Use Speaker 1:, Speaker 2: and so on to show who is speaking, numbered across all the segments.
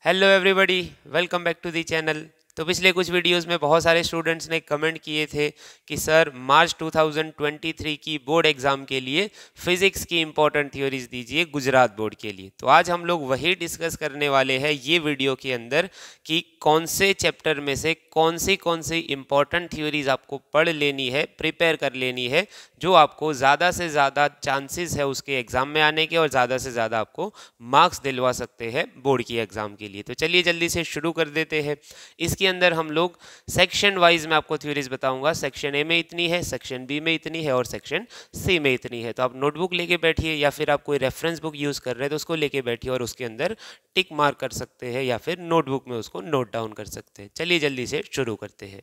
Speaker 1: Hello everybody, welcome back to the channel. तो पिछले कुछ वीडियोस में बहुत सारे स्टूडेंट्स ने कमेंट किए थे कि सर मार्च 2023 की बोर्ड एग्ज़ाम के लिए फिज़िक्स की इम्पोर्टेंट थ्योरीज दीजिए गुजरात बोर्ड के लिए। तो आज हम लोग वही डिस्कस करने वाले हैं ये वीडियो के अंदर कि कौन से चैप्टर में से कौन सी इम्पोर्टेंट थ्योरीज आपको पढ़ लेनी है, प्रिपेयर कर लेनी है, जो आपको ज़्यादा से ज़्यादा चांसेस है उसके एग्ज़ाम में आने के और ज़्यादा से ज़्यादा आपको मार्क्स दिलवा सकते हैं बोर्ड की एग्ज़ाम के लिए। तो चलिए जल्दी से शुरू कर देते हैं। इसके अंदर हम लोग सेक्शन वाइज में आपको थ्योरीज बताऊंगा। सेक्शन ए में इतनी है, सेक्शन बी में इतनी है और सेक्शन सी में इतनी है। तो आप नोटबुक लेके बैठिए या फिर आप कोई रेफरेंस बुक यूज़ कर रहे हैं तो उसको लेके बैठिए और उसके अंदर टिक मार्क कर सकते हैं या फिर नोटबुक में उसको नोट डाउन कर सकते हैं। चलिए जल्दी से शुरू करते हैं।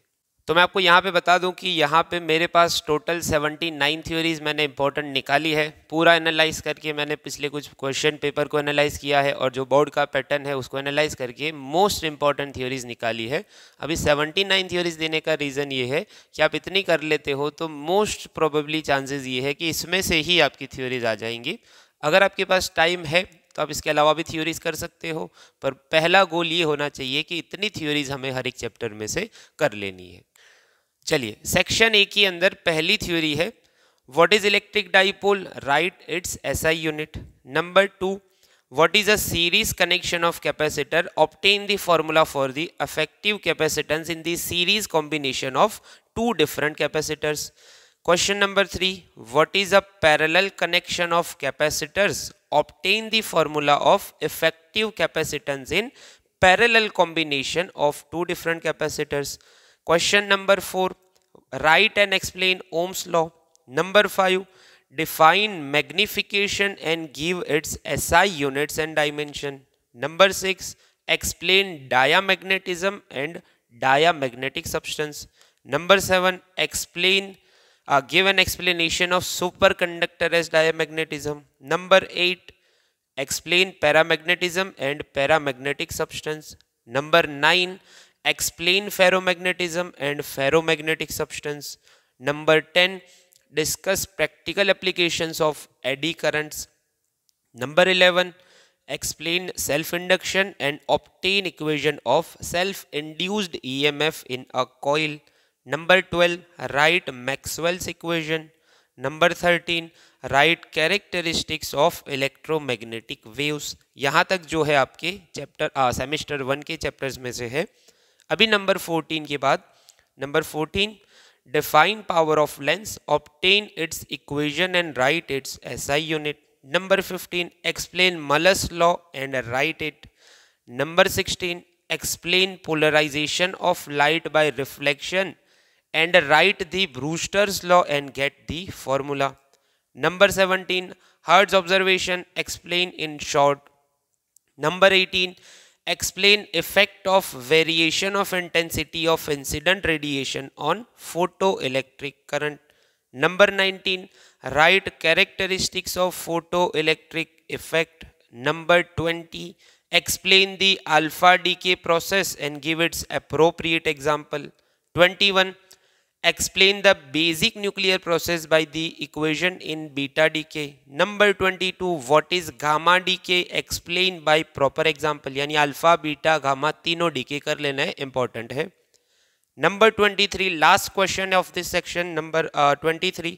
Speaker 1: तो मैं आपको यहाँ पे बता दूं कि यहाँ पे मेरे पास टोटल 79 थ्योरीज मैंने इंपॉर्टेंट निकाली है। पूरा एनालाइज करके मैंने पिछले कुछ क्वेश्चन पेपर को एनालाइज किया है और जो बोर्ड का पैटर्न है उसको एनालाइज करके मोस्ट इंपॉर्टेंट थ्योरीज निकाली है। अभी 79 थ्योरीज देने का रीज़न ये है कि आप इतनी कर लेते हो तो मोस्ट प्रोबेबली चांसेस ये है कि इसमें से ही आपकी थ्योरीज आ जाएंगी। अगर आपके पास टाइम है तो आप इसके अलावा भी थ्योरीज कर सकते हो, पर पहला गोल ये होना चाहिए कि इतनी थ्योरीज हमें हर एक चैप्टर में से कर लेनी है। चलिए, सेक्शन ए के अंदर पहली थ्योरी है what is electric dipole, right it's SI unit. Number 2, what is a series connection of capacitor, obtain the formula for the effective capacitance in the series combination of two different capacitors. Question number 3, what is a parallel connection of capacitors, obtain the formula of effective capacitance in parallel combination of two different capacitors. Question number 4, write and explain Ohm's law. Number 5, define magnification and give its SI units and dimension. Number 6, explain diamagnetism and diamagnetic substance. Number 7, give an explanation of superconductor as diamagnetism. Number 8, explain paramagnetism and paramagnetic substance. Number 9, explain ferromagnetism and ferromagnetic substance. Number 10, discuss practical applications of eddy currents. Number 11, explain self-induction and obtain equation of self-induced EMF in a coil. Number 12, write Maxwell's equation. Number 13, write characteristics of electromagnetic waves. यहाँ तक जो है आपके chapter semester 1 के chapters में से है। अभी नंबर 14 के बाद number 14, define power of lens, obtain its equation and write its SI unit. Number 15, explain Malus law and write it. Number 16, explain polarization of light by reflection and write the Brewster's law and get the formula. Number 17, Hertz observation, explain in short. Number 18, explain effect of variation of intensity of incident radiation on photoelectric current. Number 19, write characteristics of photoelectric effect. Number 20, explain the alpha decay process and give its appropriate example. 21, explain the basic nuclear process by the equation in beta decay. Number 22, what is gamma decay, explain by proper example. यानी alpha beta gamma तीनों DK कर लेना है, important है। Number 23, last question of this section. Number 23,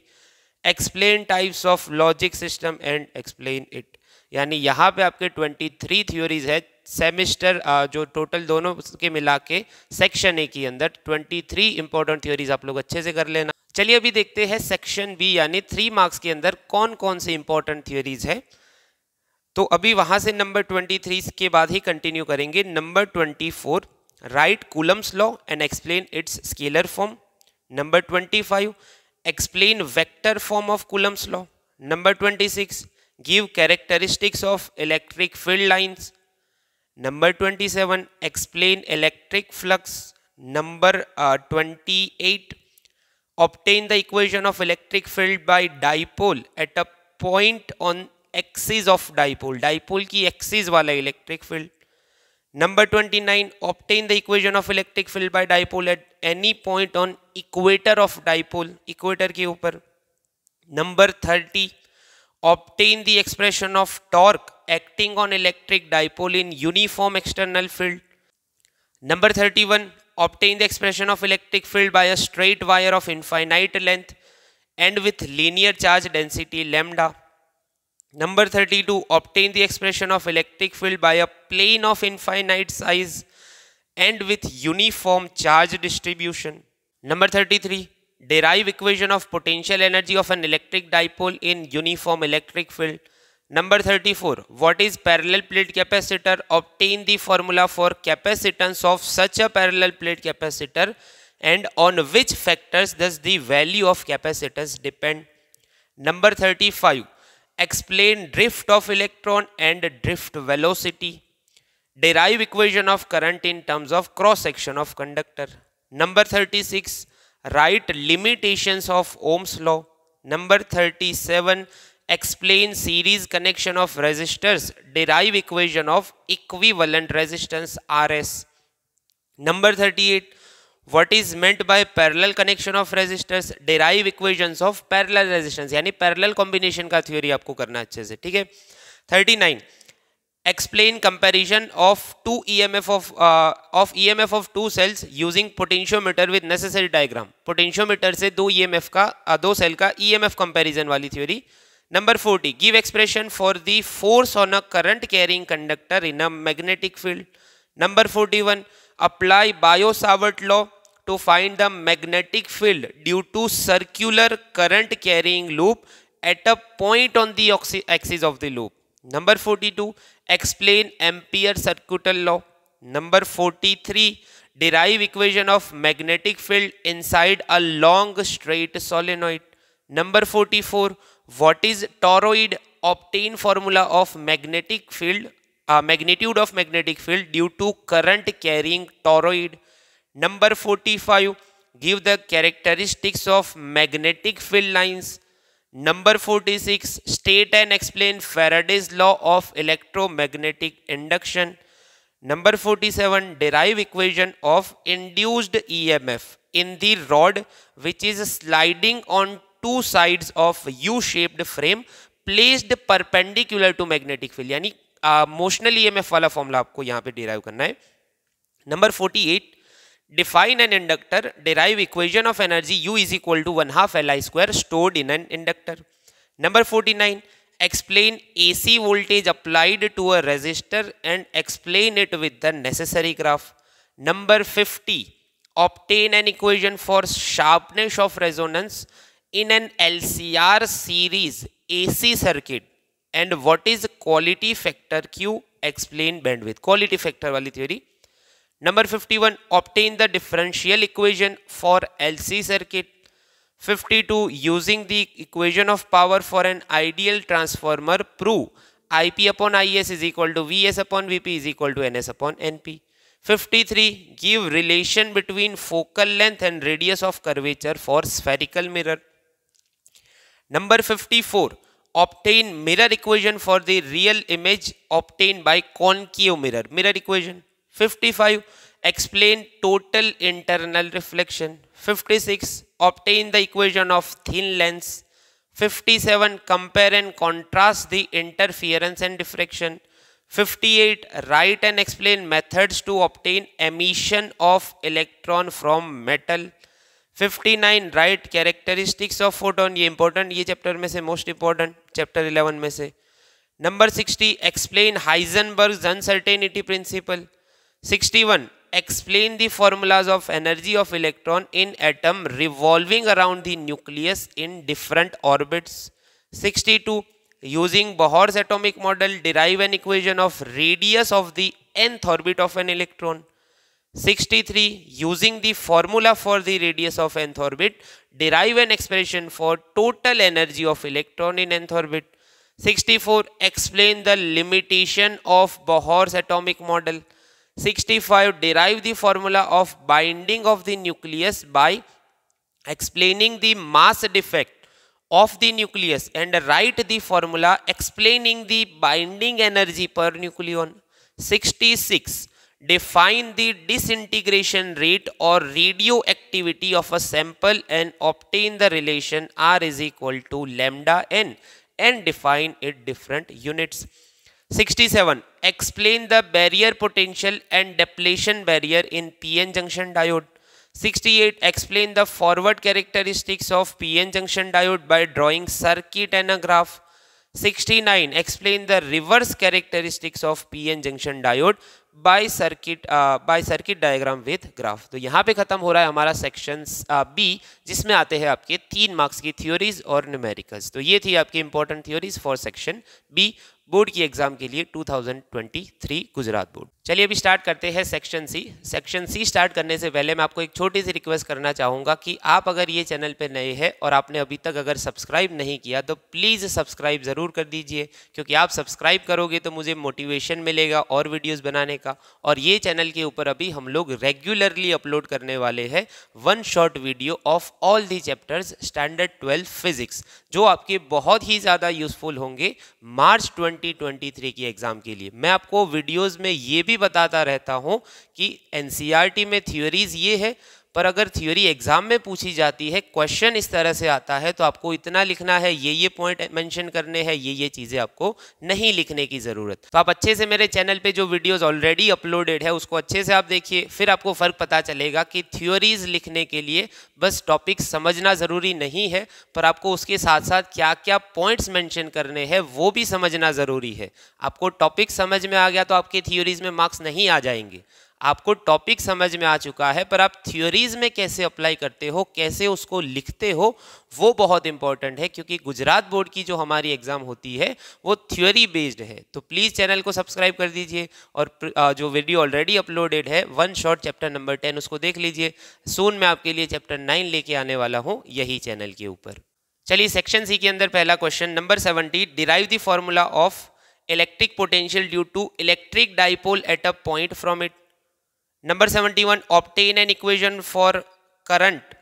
Speaker 1: explain types of logic system and explain it. यानी यहाँ पे आपके 23 थ्योरीज है। सेमेस्टर जो टोटल दोनों के मिला के सेक्शन ए के अंदर 23 इंपॉर्टेंट थ्योरीज आप लोग अच्छे से कर लेना। चलिए अभी देखते हैं सेक्शन बी यानी 3 मार्क्स के अंदर कौन कौन से इंपॉर्टेंट थ्योरीज है। तो अभी वहां से नंबर 23 के बाद ही कंटिन्यू करेंगे। Number 24, write Coulomb's law and explain its scalar form. Number 25, explain vector form of Coulomb's law. Number 26, give characteristics of electric field lines. Number 27, explain electric flux. Number 28, obtain the equation of electric field by dipole at a point on axis of dipole. Dipole की axis वाला electric field. Number 29, obtain the equation of electric field by dipole at any point on equator of dipole, equator के ऊपर. Number 30, Obtain the expression of torque acting on electric dipole in uniform external field. Number 31, obtain the expression of electric field by a straight wire of infinite length and with linear charge density lambda. Number 32, obtain the expression of electric field by a plane of infinite size and with uniform charge distribution. Number 33, derive equation of potential energy of an electric dipole in uniform electric field. Number 34, what is parallel plate capacitor? Obtain the formula for capacitance of such a parallel plate capacitor and on which factors does the value of capacitance depend. Number 35, explain drift of electron and drift velocity. Derive equation of current in terms of cross section of conductor. Number 36, write limitations of Ohm's law. Number 37, explain series connection of resistors. Derive equation of equivalent resistance Rs. Number 38, what is meant by parallel connection of resistors? Derive equations of parallel resistance, यानी parallel combination का theory आपको करना अच्छे से, ठीक है. 39, explain comparison of EMF of two cells using potentiometer with necessary diagram. Potentiometer से दो EMF का दो cell का EMF comparison वाली theory. Number 40, give expression for the force on a current carrying conductor in a magnetic field. Number 41, apply Biot-Savart law to find the magnetic field due to circular current carrying loop at a point on the axis of the loop. Number 42, explain Ampere circuital law. Number 43, derive equation of magnetic field inside a long straight solenoid. Number 44, what is toroid? Obtain formula of magnetic field, magnitude of magnetic field due to current carrying toroid. Number 45, give the characteristics of magnetic field lines. Number 46, state and explain Faraday's law of electromagnetic induction. Number 47, derive equation of induced EMF in the rod which is sliding on two sides of U-shaped frame placed perpendicular to magnetic field. यानी motional EMF वाला formula आपको यहाँ पे derive करना है. Number 48, define an inductor. Derive equation of energy U is equal to 1/2 Li square stored in an inductor. Number 49, explain AC voltage applied to a resistor and explain it with the necessary graph. Number 50, obtain an equation for sharpness of resonance in an LCR series AC circuit and what is quality factor Q? Explain bandwidth. Quality factor वाली theory. Number 51, obtain the differential equation for LC circuit. 52, using the equation of power for an ideal transformer, prove IP upon IS is equal to VS upon VP is equal to NS upon NP. 53, give relation between focal length and radius of curvature for spherical mirror. Number 54, obtain mirror equation for the real image obtained by concave mirror. Mirror equation. 55, explain total internal reflection. 56, obtain the equation of thin lens. 57, compare and contrast the interference and diffraction. 58, write and explain methods to obtain emission of electron from metal. 59, write characteristics of photon. ये important, ये chapter में से most important, chapter 11 में से. Number 60, explain Heisenberg's uncertainty principle. 61, explain the formulas of energy of electron in atom revolving around the nucleus in different orbits. 62, using Bohr's atomic model, derive an equation of radius of the nth orbit of an electron. 63, using the formula for the radius of nth orbit, derive an expression for total energy of electron in nth orbit. 64, explain the limitation of Bohr's atomic model. 65, derive the formula of binding of the nucleus by explaining the mass defect of the nucleus and write the formula explaining the binding energy per nucleon. 66, define the disintegration rate or radioactivity of a sample and obtain the relation R is equal to lambda n and define its different units. 67. Explain the barrier potential and depletion barrier in PN junction diode. 68. Explain the forward characteristics of PN junction diode by drawing circuit and a graph. 69. Explain the reverse characteristics of PN junction diode by circuit diagram with graph. तो यहाँ पे खत्म हो रहा है हमारा section B, जिसमें आते हैं आपके 3 मार्क्स की थ्योरीज और न्यूमेरिकल्स. तो ये थी आपकी important theories for section B board की एग्जाम के लिए 2023 गुजरात बोर्ड. चलिए अभी स्टार्ट करते हैं section C. Section C start करने से पहले मैं आपको एक छोटी सी रिक्वेस्ट करना चाहूँगा कि आप अगर ये चैनल पे नए हैं और आपने अभी तक अगर सब्सक्राइब नहीं किया तो प्लीज़ सब्सक्राइब ज़रूर कर दीजिए, क्योंकि आप सब्सक्राइब करोगे तो मुझे मोटिवेशन मिलेगा और वीडियोज़ बनाने का. और ये चैनल के ऊपर अभी हम लोग रेगुलरली अपलोड करने वाले हैं 1 short video of all the chapters standard 12 physics, जो आपके बहुत ही ज़्यादा यूजफुल होंगे मार्च 2023 की एग्जाम के लिए. मैं आपको वीडियोस में ये भी बताता रहता हूं कि एनसीईआरटी में थ्योरीज ये है, पर अगर थ्योरी एग्जाम में पूछी जाती है, क्वेश्चन इस तरह से आता है, तो आपको इतना लिखना है, ये पॉइंट मेंशन करने हैं, ये चीजें आपको नहीं लिखने की जरूरत. तो आप अच्छे से मेरे चैनल पे जो वीडियोस ऑलरेडी अपलोडेड है उसको अच्छे से आप देखिए, फिर आपको फर्क पता चलेगा कि थ्योरीज लिखने के लिए बस टॉपिक समझना जरूरी नहीं है, पर आपको उसके साथ साथ क्या क्या पॉइंट्स मेंशन करने हैं वो भी समझना जरूरी है. आपको टॉपिक समझ में आ गया तो आपके थ्योरीज में मार्क्स नहीं आ जाएंगे. आपको टॉपिक समझ में आ चुका है, पर आप थ्योरीज में कैसे अप्लाई करते हो, कैसे उसको लिखते हो, वो बहुत इंपॉर्टेंट है, क्योंकि गुजरात बोर्ड की जो हमारी एग्जाम होती है वो थ्योरी बेस्ड है. तो प्लीज़ चैनल को सब्सक्राइब कर दीजिए और जो वीडियो ऑलरेडी अपलोडेड है 1 शॉर्ट चैप्टर नंबर 10 उसको देख लीजिए. सून मैं आपके लिए चैप्टर 9 लेके आने वाला हूँ यही चैनल के ऊपर. चलिए सेक्शन सी के अंदर पहला question number 70. Derive the formula of electric potential due to electric dipole at a point from it. Number 71. Obtain an equation for current.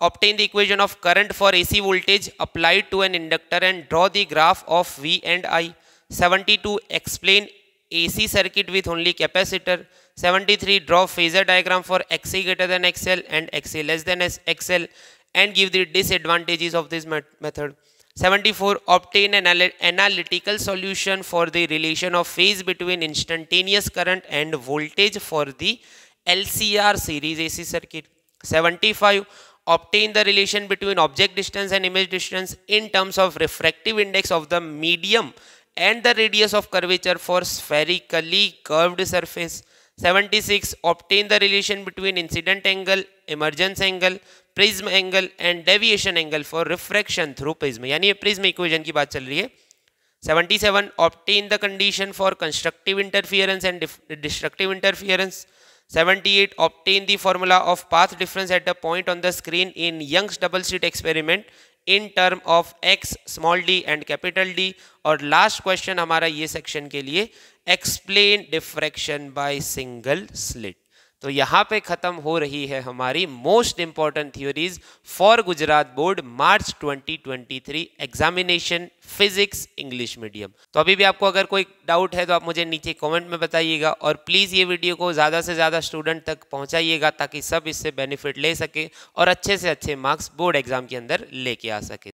Speaker 1: Obtain the equation of current for AC voltage applied to an inductor and draw the graph of V and I. 72. Explain AC circuit with only capacitor. 73. Draw phasor diagram for XC greater than XL and XC less than XL and give the disadvantages of this method. 74. Obtain an analytical solution for the relation of phase between instantaneous current and voltage for the LCR series AC circuit. 75. Obtain the relation between object distance and image distance in terms of refractive index of the medium and the radius of curvature for spherically curved surface. 76. Obtain the relation between incident angle, emergence angle, prism angle and deviation angle for refraction through prism, यानी ये prism equation की बात चल रही है. 77. Obtain the condition for constructive interference and destructive interference. 78. Obtain the formula of path difference at the point on the screen in Young's double slit experiment in term of x small d and capital D. और last question हमारा ये section के लिए, explain diffraction by single slit. तो यहाँ पे खत्म हो रही है हमारी most important theories for Gujarat board March 2023 examination physics English medium. तो अभी भी आपको अगर कोई डाउट है तो आप मुझे नीचे कमेंट में बताइएगा, और प्लीज़ ये वीडियो को ज़्यादा से ज़्यादा स्टूडेंट तक पहुँचाइएगा ताकि सब इससे बेनिफिट ले सके और अच्छे से अच्छे मार्क्स बोर्ड एग्जाम के अंदर लेके आ सके.